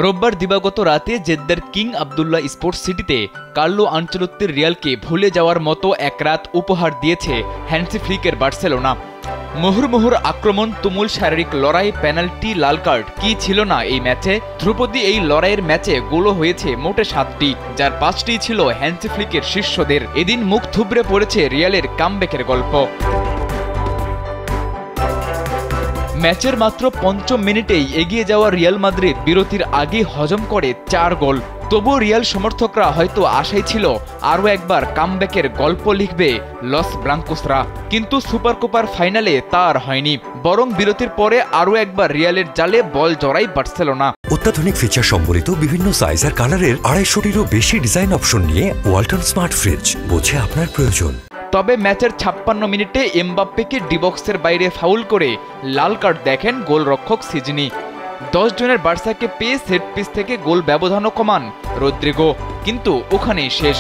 রোববার দিবাগত রাতে জেদ্দার কিং আবদুল্লাহ স্পোর্টস সিটিতে কার্লো আনচেলত্তির রিয়ালকে ভুলে যাওয়ার মতো এক রাত উপহার দিয়েছে হ্যান্সি ফ্লিকের বার্সেলোনা। মুহুর্মুহুর আক্রমণ, তুমুল শারীরিক লড়াই, পেনাল্টি, লাল কার্ড, কি ছিল না এই ম্যাচে। ধ্রুপদী এই লড়াইয়ের ম্যাচে গোলও হয়েছে মোটে 7টি, যার 5টি ছিল হ্যান্সি ফ্লিকের শিষ্যদের। এদিন মুখ থুবড়ে পড়েছে রিয়ালের কামব্যাকের গল্প। ম্যাচের মাত্র ৫ম মিনিটেই এগিয়ে যাওয়া রিয়াল মাদ্রিদ বিরতির আগে হজম করে 4 গোল। তবুও রিয়াল সমর্থকরা হয়তো আশাই ছিল আরও একবার কামব্যাকের গল্প লিখবে লস ব্লাঙ্কোসরা, কিন্তু সুপার কোপার ফাইনালে তা আর হয়নি। বরং বিরতির পরে আরও একবার রিয়ালের জালে বল জড়ায় বার্সেলোনা। অত্যাধুনিক ফিচার সম্বলিত বিভিন্ন সাইজ আর কালারের 250-টিরও বেশি ডিজাইন অপশন নিয়ে ওয়ালটন স্মার্ট ফ্রিজ, বোঝে আপনার প্রয়োজন। তবে ম্যাচের 56 মিনিটে এমবাপ্পেকে ডিবক্সের বাইরে ফাউল করে লাল কার্ড দেখেন গোলরক্ষক সিজনি। 10 জনের বার্সাকে পেয়ে সেট পিস থেকে গোল ব্যবধানও কমান রদ্রিগো, কিন্তু ওখানেই শেষ।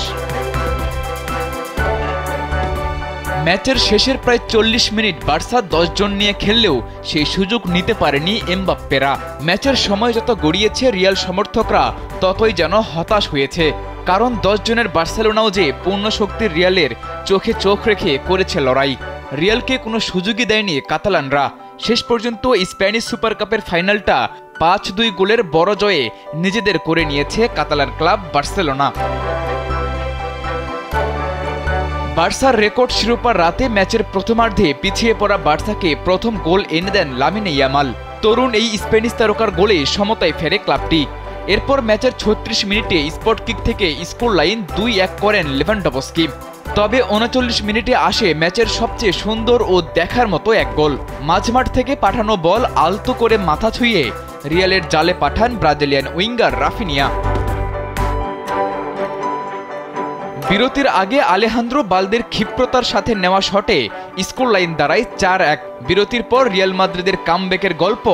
ম্যাচের শেষের প্রায় 40 মিনিট বার্সা 10 জন নিয়ে খেললেও সেই সুযোগ নিতে পারেনি এমবাপ্পেরা। ম্যাচের সময় যত গড়িয়েছে রিয়াল সমর্থকরা ততই যেন হতাশ হয়েছে, কারণ 10 জনের বার্সেলোনাও যে পূর্ণ শক্তির রিয়ালের চোখে চোখ রেখে করেছে লড়াই। রিয়ালকে কোনো সুযোগই দেয়নি কাতালানরা। শেষ পর্যন্ত স্প্যানিশ সুপার কাপের ফাইনালটা 5-2 গোলের বড় জয়ে নিজেদের করে নিয়েছে কাতালান ক্লাব বার্সেলোনা। বার্সার রেকর্ড শিরোপার রাতে ম্যাচের প্রথমার্ধে পিছিয়ে পড়া বার্সাকে প্রথম গোল এনে দেন লামিনে ইয়ামাল। তরুণ এই স্প্যানিশ তারকার গোলে সমতায় ফেরে ক্লাবটি। এরপর ম্যাচের 36 মিনিটে স্পট কিক থেকে স্কোর লাইন 2-1 করেন লেভানডভস্কি। তবে 39 মিনিটে আসে ম্যাচের সবচেয়ে সুন্দর ও দেখার মতো এক গোল। মাঝমাঠ থেকে পাঠানো বল আলতো করে মাথা ছুঁয়ে রিয়ালের জালে পাঠান ব্রাজিলিয়ান উইঙ্গার রাফিনিয়া। বিরতির আগে আলেহান্দ্রো বালদের ক্ষিপ্রতার সাথে নেওয়া শটে স্কোর লাইন দাঁড়ায় 4-1। বিরতির পর রিয়াল মাদ্রিদের কামব্যাকের গল্প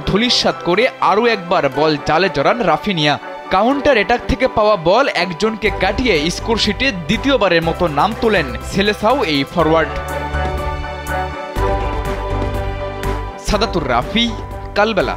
ধূলিসাৎ করে আরও একবার বল জালে জড়ান রাফিনিয়া। কাউন্টার অ্যাটাক থেকে পাওয়া বল একজনকে কাটিয়ে স্কোর শিটে দ্বিতীয়বারের মতো নাম তোলেন সেলেসাও এই ফরওয়ার্ড। সাদাতুর রাফি, কালবেলা।